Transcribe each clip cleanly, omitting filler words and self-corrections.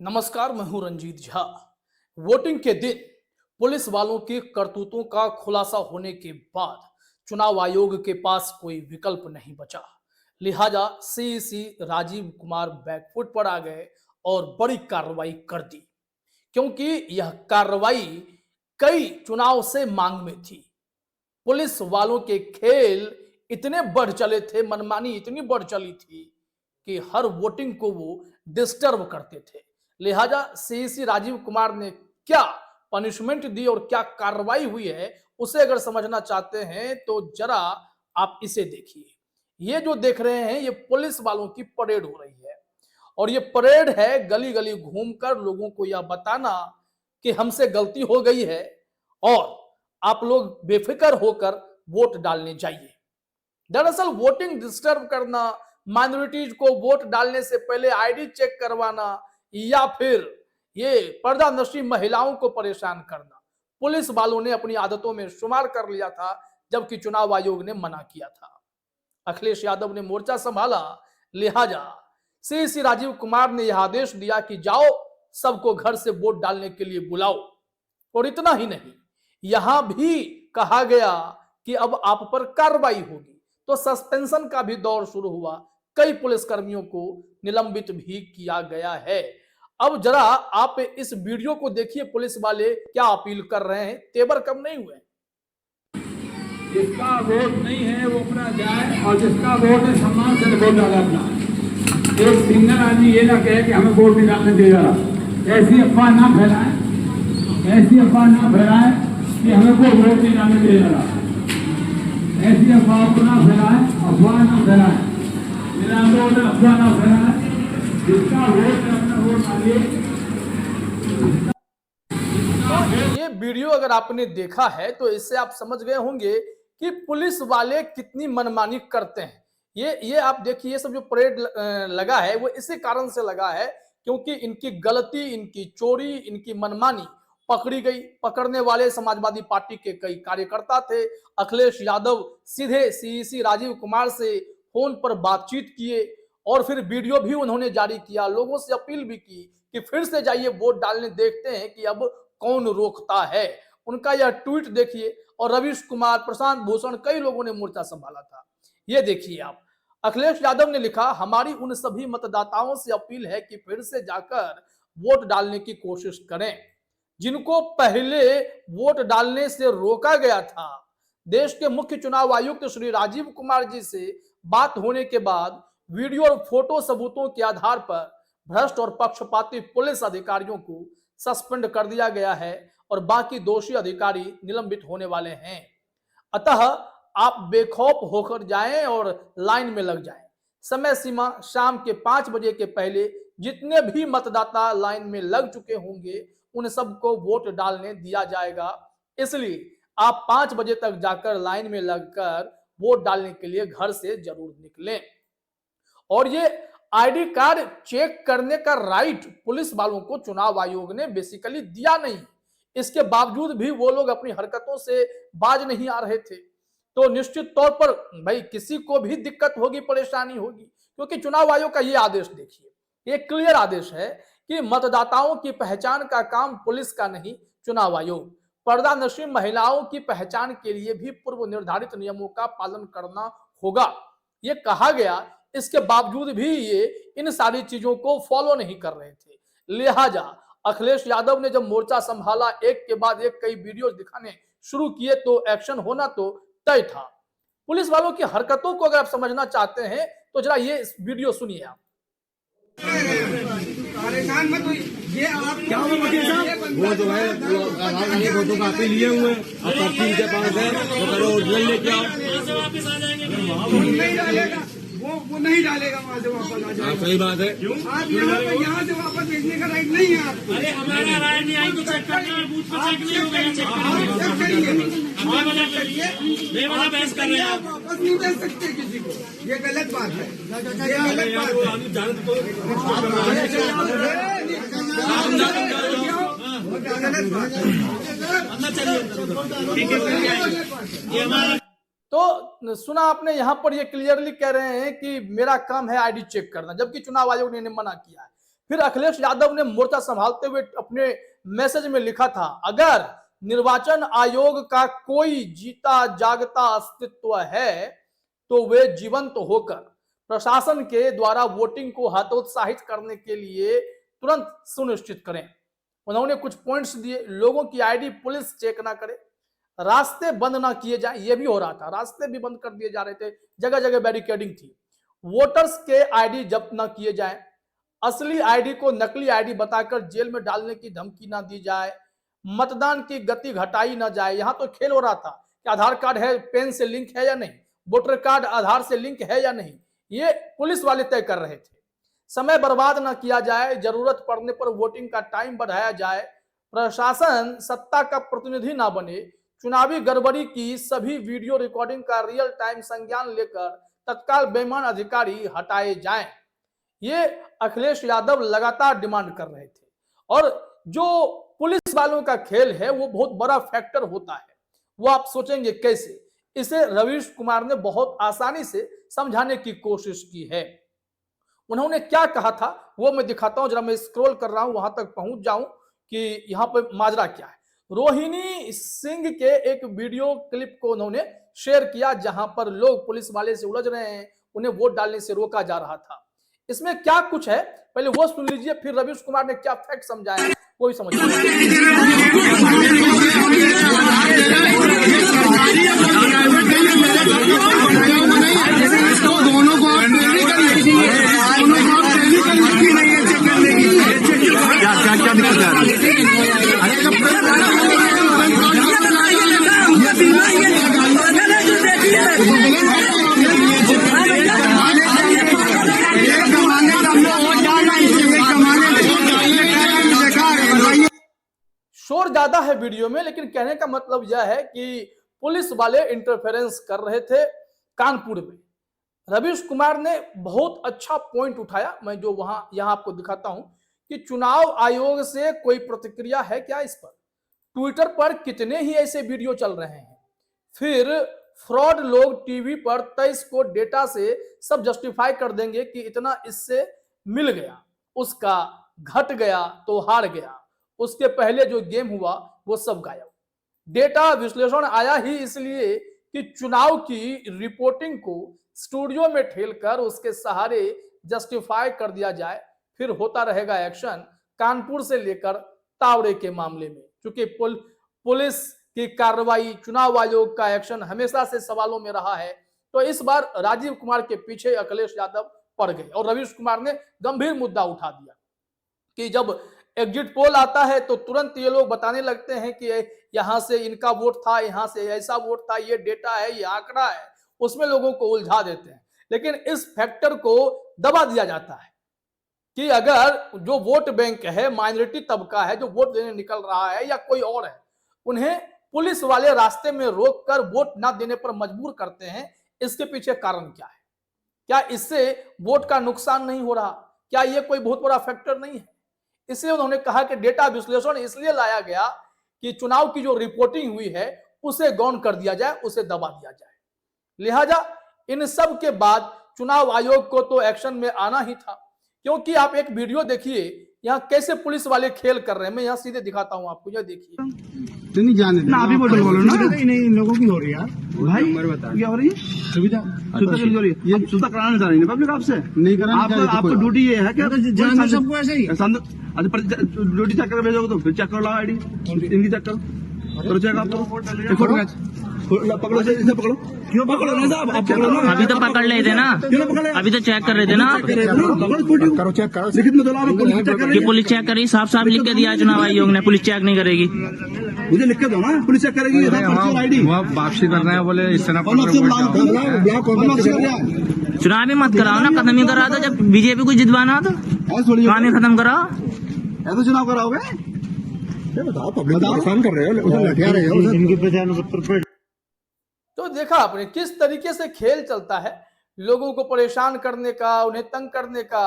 नमस्कार, मैं हूं रंजीत झा। वोटिंग के दिन पुलिस वालों की करतूतों का खुलासा होने के बाद चुनाव आयोग के पास कोई विकल्प नहीं बचा। लिहाजा सीईसी राजीव कुमार बैकफुट पर आ गए और बड़ी कार्रवाई कर दी, क्योंकि यह कार्रवाई कई चुनाव से मांग में थी। पुलिस वालों के खेल इतने बढ़ चले थे, मनमानी इतनी बढ़ चली थी कि हर वोटिंग को वो डिस्टर्ब करते थे। लिहाजा सीईसी राजीव कुमार ने क्या पनिशमेंट दी और क्या कार्रवाई हुई है, उसे अगर समझना चाहते हैं तो जरा आप इसे देखिए। ये जो देख रहे हैं, ये पुलिस वालों की परेड हो रही है और ये परेड है गली गली घूमकर लोगों को यह बताना कि हमसे गलती हो गई है और आप लोग बेफिक्र होकर वोट डालने जाइए। दरअसल वोटिंग डिस्टर्ब करना, माइनॉरिटीज को वोट डालने से पहले आईडी चेक करवाना या फिर ये पर्दा नशी महिलाओं को परेशान करना पुलिस वालों ने अपनी आदतों में शुमार कर लिया था, जबकि चुनाव आयोग ने मना किया था। अखिलेश यादव ने मोर्चा संभाला, लिहाजा सीसी राजीव कुमार ने यह आदेश दिया कि जाओ सबको घर से वोट डालने के लिए बुलाओ। और इतना ही नहीं, यहां भी कहा गया कि अब आप पर कार्रवाई होगी। तो सस्पेंशन का भी दौर शुरू हुआ, कई पुलिसकर्मियों को निलंबित भी किया गया है। अब जरा आप इस वीडियो को देखिए, पुलिस वाले क्या अपील कर रहे हैं, तेवर कम नहीं हुए। जिसका वोट नहीं है वो अपना जाए और जिसका वोट है सम्मान से वोट डाले अपना। एक सिंगल आदमी ये ना कहे कि हमें वोट नहीं डालने दे रहा, ऐसी अफवाह ना फैलाएं, ऐसी अफवाह ना फैलाएं कि हमें कोई वोट नहीं डालने दे रहा। ऐसी अफवाह को ना फैलाएं, अफवाह ना फैलाएं, मेरा वोट अफवाह ना फैलाएं। जिसका वोट है अपना वोट डालिए। तो ये वीडियो अगर आपने देखा है तो इससे आप समझ गए होंगे कि पुलिस वाले कितनी मनमानी करते हैं। ये आप देखिए, ये सब जो परेड लगा है वो इसी कारण से लगा है क्योंकि इनकी गलती, इनकी चोरी, इनकी मनमानी पकड़ी गई। पकड़ने वाले समाजवादी पार्टी के कई कार्यकर्ता थे। अखिलेश यादव सीधे सीईसी राजीव कुमार से फोन पर बातचीत किए और फिर वीडियो भी उन्होंने जारी किया, लोगों से अपील भी की कि फिर से जाइए वोट डालने, देखते हैं कि अब कौन रोकता है। उनका यह ट्वीट देखिए। और रवीश कुमार, प्रशांत भूषण, कई लोगों ने मोर्चा संभाला था। ये देखिए आप, अखिलेश यादव ने लिखा, हमारी उन सभी मतदाताओं से अपील है कि फिर से जाकर वोट डालने की कोशिश करें जिनको पहले वोट डालने से रोका गया था। देश के मुख्य चुनाव आयुक्त श्री राजीव कुमार जी से बात होने के बाद वीडियो और फोटो सबूतों के आधार पर भ्रष्ट और पक्षपाती पुलिस अधिकारियों को सस्पेंड कर दिया गया है और बाकी दोषी अधिकारी निलंबित होने वाले हैं। अतः आप बेखौफ होकर जाएं और लाइन में लग जाएं। समय सीमा शाम के 5 बजे के पहले जितने भी मतदाता लाइन में लग चुके होंगे उन सबको वोट डालने दिया जाएगा। इसलिए आप 5 बजे तक जाकर लाइन में लगकर वोट डालने के लिए घर से जरूर निकलें। और ये आईडी कार्ड चेक करने का राइट पुलिस वालों को चुनाव आयोग ने बेसिकली दिया नहीं। इसके बावजूद भी वो लोग अपनी हरकतों से बाज नहीं आ रहे थे। तो निश्चित तौर पर भाई किसी को भी दिक्कत होगी, परेशानी होगी, क्योंकि चुनाव आयोग का ये आदेश देखिए, ये क्लियर आदेश है कि मतदाताओं की पहचान का काम पुलिस का नहीं, चुनाव आयोग। पर्दा नशी महिलाओं की पहचान के लिए भी पूर्व निर्धारित नियमों का पालन करना होगा, ये कहा गया। इसके बावजूद भी ये इन सारी चीजों को फॉलो नहीं कर रहे थे। लिहाजा अखिलेश यादव ने जब मोर्चा संभाला, एक के बाद एक कई वीडियो दिखाने शुरू किए तो एक्शन होना तो तय था। पुलिस वालों की हरकतों को अगर आप समझना चाहते हैं तो जरा ये वीडियो सुनिए आप। परेशान मत हुई, ये आप क्या हुआ वकील साहब? वो जो है आधार कार्ड की फोटो कापी लिए हुए अब पर्ची के पास है, तो करो ओरिजिनल लेके आओ। वो नहीं डालेगा, वो नहीं डालेगा, वहाँ से वापस आ जाएगा। सही बात है। आप यहाँ से वापस भेजने का राइट नहीं है आपको। अरे हमारा राइट नहीं आई तो चेक करने में बूथ पर चेक नहीं होगा, चेक चेक करिए, बेवजह बहस कर रहे हैं आप। वापस नहीं भेज सकते किसी को, ये गलत बात है, ये गलत बात है। तो सुना आपने, यहां पर ये क्लियरली कह रहे हैं कि मेरा काम है आईडी चेक करना, जबकि चुनाव आयोग ने मना किया है। फिर अखिलेश यादव ने मोर्चा संभालते हुए अपने मैसेज में लिखा था, अगर निर्वाचन आयोग का कोई जीता जागता अस्तित्व है तो वे जीवंत होकर प्रशासन के द्वारा वोटिंग को हतोत्साहित करने के लिए तुरंत सुनिश्चित करें। उन्होंने कुछ पॉइंट्स दिए, लोगों की आईडी पुलिस चेक ना करे, रास्ते बंद ना किए जाए, ये भी हो रहा था, रास्ते भी बंद कर दिए जा रहे थे, जगह जगह बैरिकेडिंग थी, वोटर्स के आईडी जब्त ना किए जाए, असली आईडी को नकली आईडी बताकर जेल में डालने की धमकी ना दी जाए, मतदान की गति घटाई ना जाए। यहां तो खेल हो रहा था कि आधार कार्ड है, पेन से लिंक है या नहीं, वोटर कार्ड आधार से लिंक है या नहीं, ये पुलिस वाले तय कर रहे थे। समय बर्बाद ना किया जाए, जरूरत पड़ने पर वोटिंग का टाइम बढ़ाया जाए, प्रशासन सत्ता का प्रतिनिधि ना बने, चुनावी गड़बड़ी की सभी वीडियो रिकॉर्डिंग का रियल टाइम संज्ञान लेकर तत्काल बेईमान अधिकारी हटाए जाएं। ये अखिलेश यादव लगातार डिमांड कर रहे थे। और जो पुलिस वालों का खेल है वो बहुत बड़ा फैक्टर होता है, वो आप सोचेंगे कैसे, इसे रवीश कुमार ने बहुत आसानी से समझाने की कोशिश की है। उन्होंने क्या कहा था वो मैं दिखाता हूं, जरा मैं स्क्रॉल कर रहा हूं, वहां तक पहुंच जाऊं कि यहां पर माजरा क्या है। रोहिणी सिंह के एक वीडियो क्लिप को उन्होंने शेयर किया जहां पर लोग पुलिस वाले से उलझ रहे हैं, उन्हें वोट डालने से रोका जा रहा था। इसमें क्या कुछ है पहले वो सुन लीजिए, फिर रवीश कुमार ने क्या फैक्ट समझाया वो भी समझ क्या दिक्कत है? शोर ज्यादा है वीडियो में, लेकिन कहने का मतलब यह है कि पुलिस वाले इंटरफेरेंस कर रहे थे कानपुर में। रवीश कुमार ने बहुत अच्छा पॉइंट उठाया, मैं जो यहां आपको दिखाता हूं कि चुनाव आयोग से कोई प्रतिक्रिया है क्या इस पर। ट्विटर पर कितने ही ऐसे वीडियो चल रहे हैं, फिर फ्रॉड लोग टीवी पर 23 को डेटा से सब जस्टिफाई कर देंगे कि इतना इससे मिल गया, उसका घट गया तो हार गया, उसके पहले जो गेम हुआ वो सब गायब। डेटा विश्लेषण आया ही इसलिए कि चुनाव की रिपोर्टिंग को स्टूडियो में ठेलकर उसके सहारे जस्टिफाई कर दिया जाए, फिर होता रहेगा एक्शन कानपुर से लेकर तावड़े के मामले में। क्योंकि पुलिस की कार्रवाई, चुनाव आयोग का एक्शन हमेशा से सवालों में रहा है, तो इस बार राजीव कुमार के पीछे अखिलेश यादव पड़ गए और रवीश कुमार ने गंभीर मुद्दा उठा दिया कि जब एग्जिट पोल आता है तो तुरंत ये लोग बताने लगते हैं कि यहां से इनका वोट था, यहां से ऐसा वोट था, ये डेटा है, ये आंकड़ा है, उसमें लोगों को उलझा देते हैं। लेकिन इस फैक्टर को दबा दिया जाता है कि अगर जो वोट बैंक है, माइनॉरिटी तबका है जो वोट देने निकल रहा है या कोई और है, उन्हें पुलिस वाले रास्ते में रोककर वोट ना देने पर मजबूर करते हैं। इसके पीछे कारण क्या है? क्या इससे वोट का नुकसान नहीं हो रहा? क्या ये कोई बहुत बड़ा फैक्टर नहीं है? इसलिए उन्होंने कहा कि डेटा विश्लेषण इसलिए लाया गया कि चुनाव की जो रिपोर्टिंग हुई है उसे गौण कर दिया जाए, उसे दबा दिया जाए। लिहाजा इन सब के बाद चुनाव आयोग को तो एक्शन में आना ही था, क्योंकि आप एक वीडियो देखिए यहाँ कैसे पुलिस वाले खेल कर रहे हैं। मैं यहाँ सीधे दिखाता हूँ आपको, यह देखिए। नहीं जाने ना अभी बोलो ना, नहीं इन लोगों की हो रही है भाई क्या हो रही है? सुविधा सुविधा हो रही है। ये सुविधा कराने जा रही है पब्लिक आपसे, नहीं कराना। आपको ड्यूटी ये है क्या? सबको ऐसे ही ड्यूटी चेक कर भेजोगे तो फिर चेक करो आईडी इनकी, चेक करो चेक आपको पकड़ो से, इसे पकड़ो। क्यों पकड़ो ना साहब? आप पकड़ो ना। अभी तो पकड़ रहे थे ना, क्यों पकड़े? अभी तो चेक कर रहे थे ना करो, चेक करो। लिखित में तो ला, पुलिस चेक कर रही कि है। पुलिस चेक करेगी, साफ साफ लिख के दिया चुनाव आयोग ने, पुलिस चेक नहीं करेगी। मुझे लिख के दो ना, पुलिस चेक करेगी आईडी। वापसी कर रहे हैं, बोले इस तरह चुनाव भी मत कराओ ना, खत्म ही करा दो। जब बीजेपी को जितवाना तो काम ही खत्म कराओ। ऐसा चुनाव कराओगे? बताओ, पब्लिक परेशान कर रहे हो, उसे लटिया रहे हो इनकी पहचान। तो देखा आपने किस तरीके से खेल चलता है, लोगों को परेशान करने का, उन्हें तंग करने का।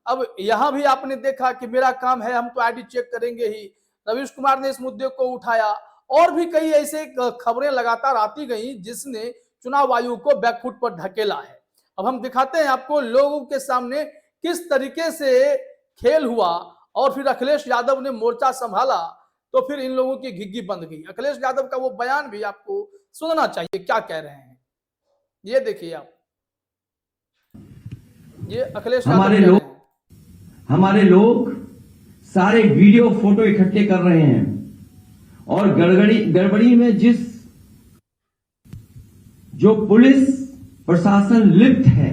अब यहां भी आपने देखा कि मेरा काम है, हम तो आईडी चेक करेंगे ही। रवीश कुमार ने इस मुद्दे को उठाया और भी कई ऐसे खबरें लगातार आती गई जिसने चुनाव आयोग को बैकफुट पर ढकेला है। अब हम दिखाते हैं आपको लोगों के सामने किस तरीके से खेल हुआ और फिर अखिलेश यादव ने मोर्चा संभाला तो फिर इन लोगों की घिग्गी बंद गई। अखिलेश यादव का वो बयान भी आपको सुनना चाहिए, क्या कह रहे हैं। ये देखिए आप, ये अखिलेश यादव हमारे लोग सारे वीडियो फोटो इकट्ठे कर रहे हैं और गड़बड़ी में जो पुलिस प्रशासन लिप्त है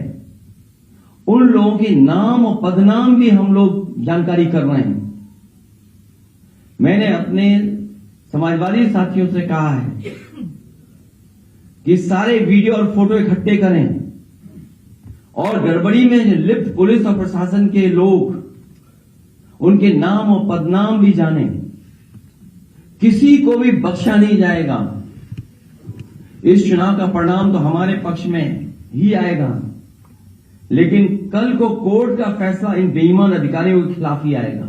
उन लोगों के नाम और पदनाम भी हम लोग जानकारी कर रहे हैं। मैंने अपने समाजवादी साथियों से कहा है कि सारे वीडियो और फोटो इकट्ठे करें और गड़बड़ी में लिप्त पुलिस और प्रशासन के लोग उनके नाम और पदनाम भी जाने। किसी को भी बख्शा नहीं जाएगा। इस चुनाव का परिणाम तो हमारे पक्ष में ही आएगा, लेकिन कल को कोर्ट का फैसला इन बेईमान अधिकारियों के खिलाफ ही आएगा।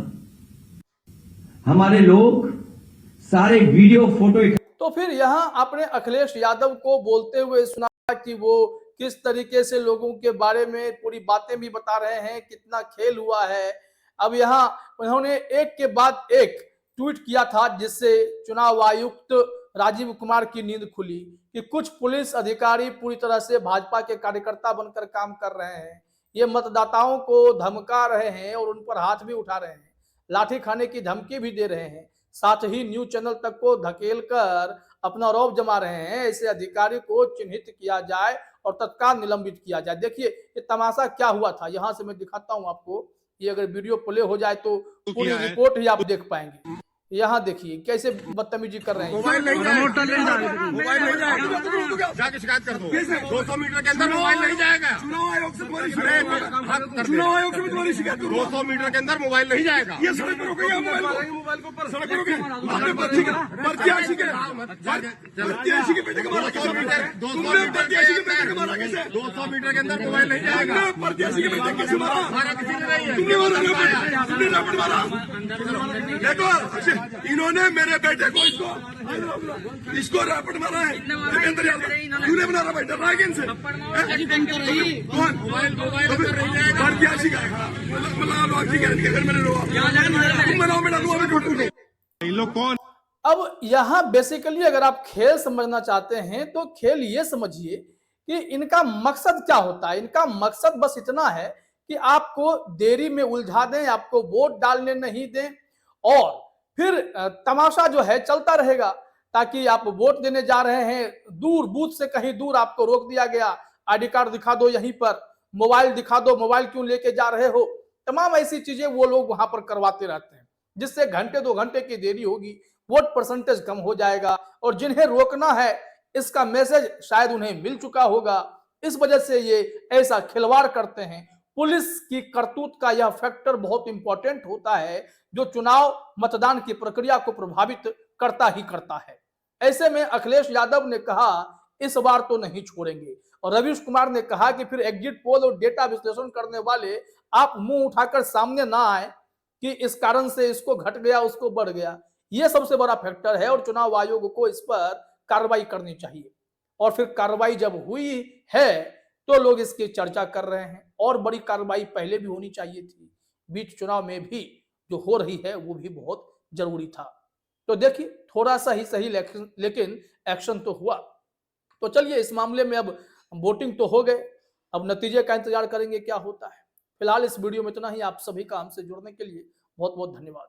हमारे लोग सारे वीडियो फोटो। तो फिर यहां आपने अखिलेश यादव को बोलते हुए सुना कि वो किस तरीके से लोगों के बारे में पूरी बातें भी बता रहे हैं, कितना खेल हुआ है। अब यहां उन्होंने एक के बाद एक ट्वीट किया था जिससे चुनाव आयुक्त राजीव कुमार की नींद खुली कि कुछ पुलिस अधिकारी पूरी तरह से भाजपा के कार्यकर्ता बनकर काम कर रहे हैं। ये मतदाताओं को धमका रहे हैं और उन पर हाथ भी उठा रहे हैं, लाठी खाने की धमकी भी दे रहे हैं, साथ ही न्यूज चैनल तक को धकेल कर अपना रौब जमा रहे हैं। ऐसे अधिकारी को चिन्हित किया जाए और तत्काल निलंबित किया जाए। देखिए ये तमाशा क्या हुआ था, यहां से मैं दिखाता हूं आपको। ये अगर वीडियो प्ले हो जाए तो पूरी रिपोर्ट ही आप देख पाएंगे। यहाँ देखिए कैसे बदतमीजी कर रहे हैं। मोबाइल नहीं जाएगा, मोबाइल नहीं जाएगा, जाके शिकायत कर दो। 200 मीटर के अंदर मोबाइल नहीं जाएगा। चुनाव आयोग से तुम्हारी शिकायत करो। 200 मीटर के अंदर मोबाइल नहीं जाएगा। ये सड़क पर रोकेगा मोबाइल को ऊपर सड़क पर रोकेगा। 200 मीटर के अंदर मोबाइल नहीं जाएगा। प्रत्याशी के बेटे कैसे मारा? देखो इन्होंने मेरे बेटे को इसको रैपट मारा है। क्यों नहीं बना रहा भाई? डर रहा है इनसे? अब यहाँ बेसिकली अगर आप खेल समझना चाहते हैं तो खेल ये समझिए कि इनका मकसद क्या होता है। इनका मकसद बस इतना है कि आपको देरी में उलझा दें, आपको वोट डालने नहीं दें और फिर तमाशा जो है चलता रहेगा ताकि आप वोट देने जा रहे हैं, दूर बूथ से कहीं दूर आपको रोक दिया गया, आईडी कार्ड दिखा दो, यहीं पर मोबाइल दिखा दो, मोबाइल क्यों लेके जा रहे हो। तमाम ऐसी चीजें वो लोग वहां पर करवाते रहते हैं जिससे घंटे 2 घंटे की देरी होगी, वोट परसेंटेज कम हो जाएगा और जिन्हें रोकना है इसका मैसेज शायद उन्हें मिल चुका होगा। इस वजह से ये ऐसा खिलवाड़ करते हैं। पुलिस की करतूत का यह फैक्टर बहुत इंपॉर्टेंट होता है जो चुनाव मतदान की प्रक्रिया को प्रभावित करता ही करता है। ऐसे में अखिलेश यादव ने कहा इस बार तो नहीं छोड़ेंगे और रवीश कुमार ने कहा कि फिर एग्जिट पोल और डेटा विश्लेषण करने वाले आप मुंह उठाकर सामने ना आए कि इस कारण से इसको घट गया उसको बढ़ गया। यह सबसे बड़ा फैक्टर है और चुनाव आयोग को इस पर कार्रवाई करनी चाहिए। और फिर कार्रवाई जब हुई है तो लोग इसकी चर्चा कर रहे हैं और बड़ी कार्रवाई पहले भी होनी चाहिए थी। बीच चुनाव में भी जो हो रही है वो भी बहुत जरूरी था। तो देखिए थोड़ा सा ही सही लेकिन एक्शन तो हुआ। तो चलिए इस मामले में अब वोटिंग तो हो गए, अब नतीजे का इंतजार करेंगे क्या होता है। फिलहाल इस वीडियो में इतना ही। आप सभी का हमसे जुड़ने के लिए बहुत बहुत धन्यवाद।